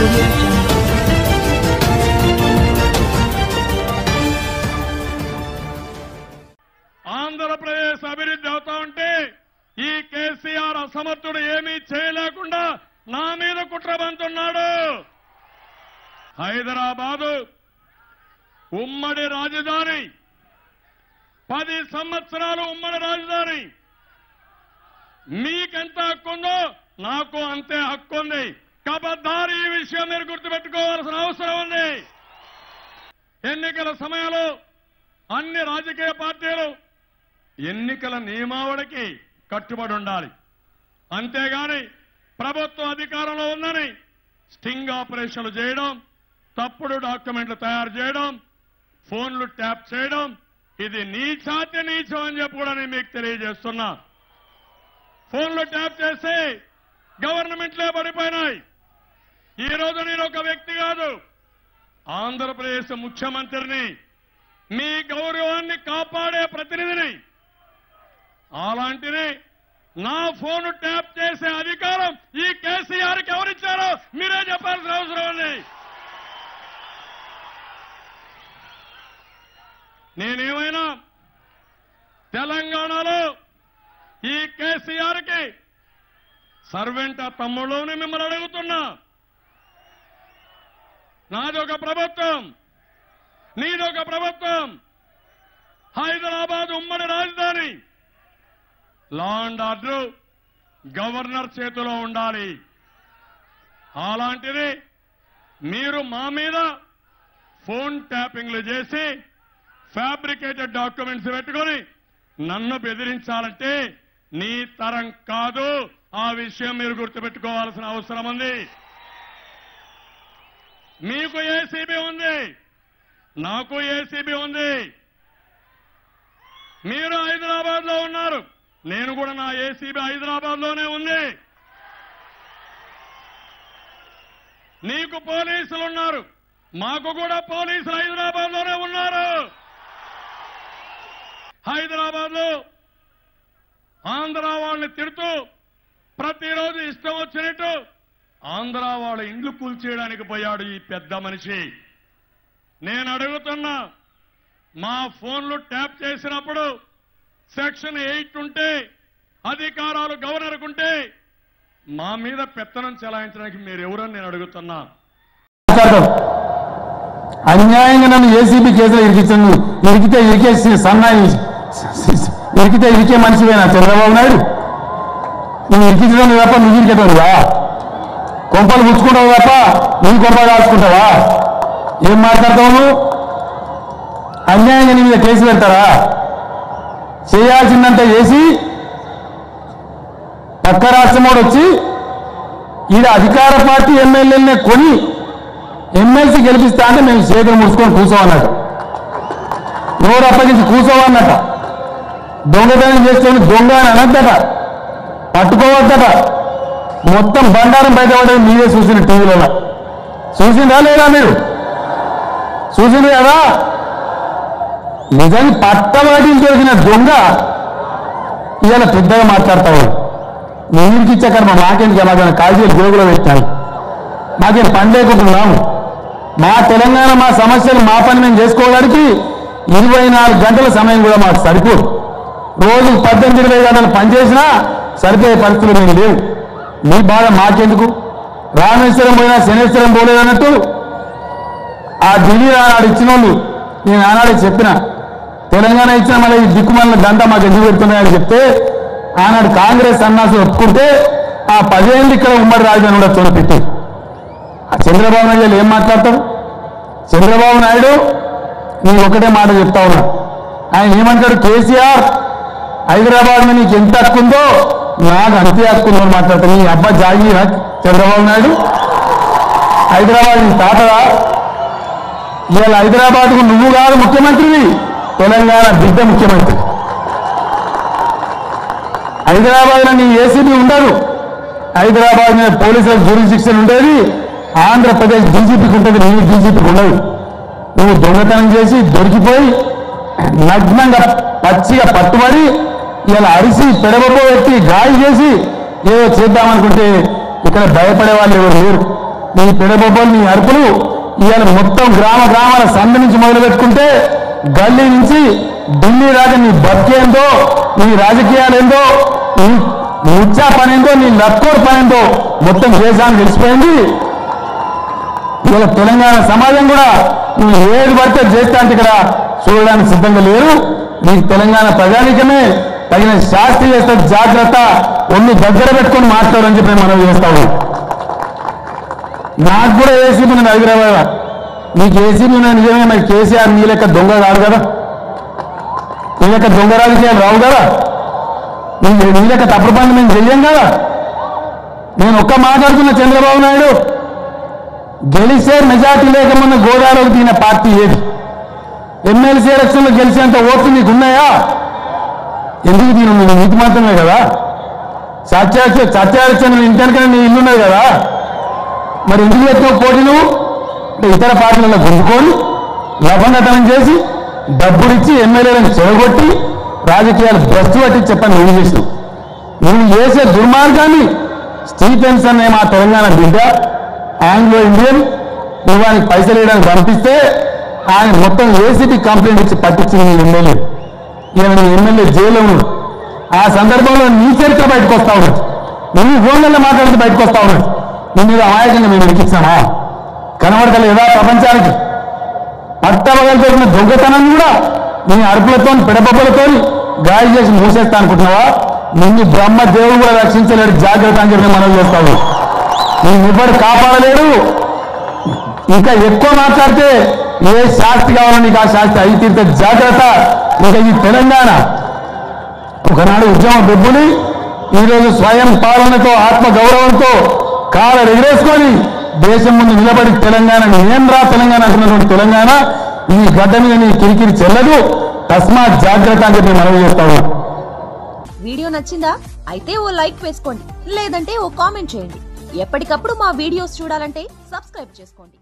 audio jungle. Andhra Pradesh అభివృద్ధి అవుతా ఉంటే ఈ కేసీఆర్ అసమర్థుడు ఏమీ చేయలేకుండా నా మీద కుట్రబంతున్నాడు. హైదరాబాదు ఉమ్మడి రాజధాని, 10 సంవత్సరాలు ఉమ్మడి రాజధాని. మీకెంత హక్కుందో నాకు అంతే హక్కుంది. కబద్దారి ఈ విషయం మీరు గుర్తుపెట్టుకోవాల్సిన అవసరం ఉంది. ఎన్నికల సమయంలో అన్ని రాజకీయ పార్టీలు ఎన్నికల నియమావళికి కట్టుబడి ఉండాలి. అంతేగాని ప్రభుత్వం అధికారంలో ఉందని స్టింగ్ ఆపరేషన్లు చేయడం, తప్పుడు డాక్యుమెంట్లు తయారు చేయడం, ఫోన్లు ట్యాప్ చేయడం, ఇది నీచాతి నీచం అని చెప్పి కూడా నేను మీకు తెలియజేస్తున్నా. ఫోన్లు ట్యాప్ చేసి గవర్నమెంట్లే పడిపోయినాయి. ఈ రోజు నేను ఒక వ్యక్తి కాదు, ఆంధ్రప్రదేశ్ ముఖ్యమంత్రిని, మీ గౌరవాన్ని కాపాడే ప్రతినిధిని. అలాంటిది నా ఫోన్ ట్యాప్ చేసే అధికారం ఈ కేసీఆర్కి ఎవరిచ్చారో మీరే చెప్పాల్సిన అవసరం ఉంది. నేనేమైనా తెలంగాణలో ఈ కేసీఆర్కి సర్వెంట్ తమ్ముళ్ళని మిమ్మల్ని అడుగుతున్నా. నాదొక ప్రభుత్వం, నీదొక ప్రభుత్వం. హైదరాబాద్ ఉమ్మడి రాజధాని. లా అండ్ ఆర్డర్ గవర్నర్ చేతిలో ఉండాలి. అలాంటిది మీరు మా మీద ఫోన్ ట్యాపింగ్లు చేసి ఫ్యాబ్రికేటెడ్ డాక్యుమెంట్స్ పెట్టుకొని నన్ను బెదిరించాలంటే నీ తరం కాదు. ఆ విషయం మీరు గుర్తుపెట్టుకోవాల్సిన అవసరం ఉంది. మీకు ఏసీబీ ఉంది, నాకు ఏసీబీ ఉంది. మీరు హైదరాబాద్ లో ఉన్నారు, నేను కూడా నా ఏసీబీ హైదరాబాద్ లోనే ఉంది. నీకు పోలీసులు ఉన్నారు, మాకు కూడా పోలీసులు హైదరాబాద్ లోనే ఉన్నారు. హైదరాబాద్ లో ఆంధ్ర వాళ్ళని తిడుతూ ప్రతిరోజు ఇష్టం వచ్చినట్టు ఆంధ్ర వాళ్ళ ఇండ్లు కూల్చేయడానికి పోయాడు ఈ పెద్ద మనిషి. నేను అడుగుతున్నా, మా ఫోన్లు ట్యాప్ చేసినప్పుడు సెక్షన్ 8 ఉంటే, అధికారాలు గవర్నర్కుంటే మా మీద పెత్తనం చెలాయించడానికి మీరెవరని నేను అడుగుతున్నా. అన్యాయంగా నన్ను ఏసీబీ కేసులో ఇరికించాను. ఇరికితే ఇరికే మనిషివేనా చంద్రబాబు నాయుడు? నువ్వు ఇరికించడం తప్ప నువ్వు ఇరికేటోనువా? కొంపలు పుచ్చుకుంటావు తప్ప నువ్వు కొంప కాల్చుకుంటావా? ఏం మాట్లాడతావు నువ్వు? అన్యాయంగా నీ మీద కేసు పెడతారా? చేయాల్సిందంతా చేసి పక్క రాష్ట్రమోడు వచ్చి ఈడ అధికార పార్టీ ఎమ్మెల్యేలనే కొని ఎమ్మెల్సీ గెలిపిస్తా అంటే మేము చేతులు ముడుచుకొని కూర్చోవన్నట్టు, నోరు అప్పగించి కూర్చోవన్నట. దొంగతనం చేసుకొని దొంగ అని అనద్దట, పట్టుకోవద్దట. మొత్తం బండారం బయటపడేది మీరే చూసిన టీవీలలో. చూసిందా లేదా? మీరు చూసింది కదా? నిజాన్ని పట్టవాటిని దొరికిన దొంగ ఇవాళ పెద్దగా మాట్లాడతావు. నీరికి ఇచ్చే కర్మ మాకేందుకు? మాకేమైనా కాజీలు జోగులో పెట్టాలి, మాకేం పని లేకుంటున్నాము. మా తెలంగాణ, మా సమస్యలు, మా పని మేము చేసుకోవడానికి 24 గంటల సమయం కూడా మాకు సరిపోదు. రోజు 18-20 గంటలు పనిచేసినా సరిపోయే పరిస్థితులు మేము లేవు. మీ బాధ మాకెందుకు? రామేశ్వరం పోయినా శనేశ్వరం పోలేదన్నట్టు ఆ ఢిల్లీ ఆనాడు ఇచ్చిన వాళ్ళు, నేను ఆనాడే చెప్పిన, తెలంగాణ ఇచ్చిన మళ్ళీ ఈ దిక్కుమాల దండ మాకు ఎందుకు పెడుతున్నాయని చెప్తే ఆనాడు కాంగ్రెస్ సన్నాసులు ఒప్పుకుంటే ఆ 10 ఏళ్ళు ఇక్కడ ఉమ్మడి రాజధాని కూడా చూడపెట్టి ఆ చంద్రబాబు నాయుడు ఏం మాట్లాడతాడు? చంద్రబాబు నాయుడు నేను ఒకటే మాట చెప్తా ఉన్నా. ఆయన ఏమంటాడు? కేసీఆర్ హైదరాబాద్ మీద నీకు ఎంత హక్కుందో నాకు అంతే హక్కుందో అని మాట్లాడతాడు. నీ అబ్బా జాగీరా చంద్రబాబు నాయుడు? హైదరాబాద్ నీ తాతరా? ఇవాళ హైదరాబాద్కు నువ్వు కాదు ముఖ్యమంత్రివి, తెలంగాణ బిడ్డ ముఖ్యమంత్రి. హైదరాబాద్లో నీ ఏసీబీ ఉండదు, హైదరాబాద్ మీద పోలీసులకు జ్యూరిడిక్షన్ ఉండేది, ఆంధ్రప్రదేశ్ డీజీపీకి ఉంటుంది, నీ డీజీపీకి ఉండదు. నువ్వు దొంగతనం చేసి దొరికిపోయి నగ్నంగా పచ్చిగా పట్టుబడి ఇలా అరిసి పెడబొబ్బ పెట్టి గాలి చేసి ఏదో చేద్దామనుకుంటే ఇక్కడ భయపడే వాళ్ళు ఎవరు లేరు. నీ పిడబొబ్బలు నీ అరుపులు ఇవాళ మొత్తం గ్రామాల సందు నుంచి మొదలు పెట్టుకుంటే గల్లీ నుంచి ఢిల్లీ దాకా నీ బతికేందో నీ రాజకీయాలేందో నీ ముచ్చా పనేందో నీ లక్కోర్ పనేందో మొత్తం దేశానికి తెలిసిపోయింది. ఇవాళ తెలంగాణ సమాజం కూడా నువ్వు ఏది పడితే చేస్తా అంటే ఇక్కడ చూడడానికి సిద్ధంగా లేరు. నీకు తెలంగాణ ప్రజానికమే తగిన శాస్త్రి చేస్తే జాగ్రత్త, ఒళ్ళు దగ్గర పెట్టుకొని మాట్లాడని చెప్పి మనం చేస్తాము. నాకు కూడా ఏసీబీ నేను అడిగిరావా, నీకు ఏసీబీ నిజమే, మరి కేసీఆర్ నీ లెక్క దొంగ కాదు కదా, నీ లెక్క దొంగ రాజకీయాలు రావు కదా, నీ లెక్క తప్పుడు పనులు మేము చెయ్యం కదా. నేను ఒక్క మాట్లాడుతున్న చంద్రబాబు నాయుడు గెలిచే మెజార్టీ లేకమున్న గోదావరికి దిగిన పార్టీ ఏది? ఎమ్మెల్సీ ఎలక్షన్లో గెలిచేంత ఓట్లు నీకు ఉన్నాయా? ఎందుకు దీని నీతి మాత్రమే కదా, సత్యారచన ఇంటెనకనే నీ ఇల్లున్నాయి కదా, మరి ఎందుకు ఎత్తుకో పోటీ నువ్వు? అంటే ఇతర పార్టీలలో గుంజుకొని లభంగతనం చేసి డబ్బులిచ్చి ఎమ్మెల్యేలను చెడగొట్టి రాజకీయాలు భ్రష్టు పట్టి చెప్పని నువ్వు చేసినావు. నువ్వు చేసే దుర్మార్గాన్ని స్టీఫెన్స్ అనే మా తెలంగాణ బిడ్డ ఆంగ్లో ఇండియన్ నువ్వానికి పైసలు వేయడానికి పంపిస్తే ఆయన మొత్తం ఏసీబీ కంప్లైంట్ ఇచ్చి పట్టించింది నీ ఎమ్మెల్యే. ఈయన నీ ఎమ్మెల్యే జైల్లో ఉన్నాడు. ఆ సందర్భంలో నీ చరిత్ర బయటకు వస్తా ఉన్నది, నువ్వు ఫోన్లలో మాట్లాడితే బయటకు వస్తా ఉన్నది. నీ మీద అమాయకంగా మేము వెలికిస్తామా? కనబడతలేదా ప్రపంచానికి? పట్టబగలిపోతున్న దొంగతనాన్ని కూడా నీ అరుపులతో పిడబొబ్బలతో గాలి చేసి మూసేస్తా అనుకుంటున్నావా? నిన్ను బ్రహ్మ దేవుడు కూడా రక్షించలేడు, జాగ్రత్త అని చెప్పి మనం చేస్తావు. నిన్నెవ్వడు కాపాడలేడు. ఇంకా ఎక్కువ మాట్లాడితే ఏ శాస్త్రి కావాలో నీకు ఆ శాస్త్రి అయి తీరితే జాగ్రత్త. ఇంకా ఈ తెలంగాణ ఒకనాడు ఉద్యమ డబ్బుని ఈరోజు స్వయం పాలనతో ఆత్మగౌరవంతో కాళ్ళ ఎగిరేసుకొని దేశం ముందు నిలబడి తెలంగాణ నేన్రా తెలంగాణ అంటున్నటువంటి తెలంగాణ ఈ గడ్డ మీద నీ కిరికిరి చెల్లదు. తస్మాత్ జాగ్రత్త అని చెప్పి మనం చేస్తాము. వీడియో నచ్చిందా? అయితే ఓ లైక్ వేసుకోండి, లేదంటే ఓ కామెంట్ చేయండి. ఎప్పటికప్పుడు మా వీడియోస్ చూడాలంటే సబ్స్క్రైబ్ చేసుకోండి.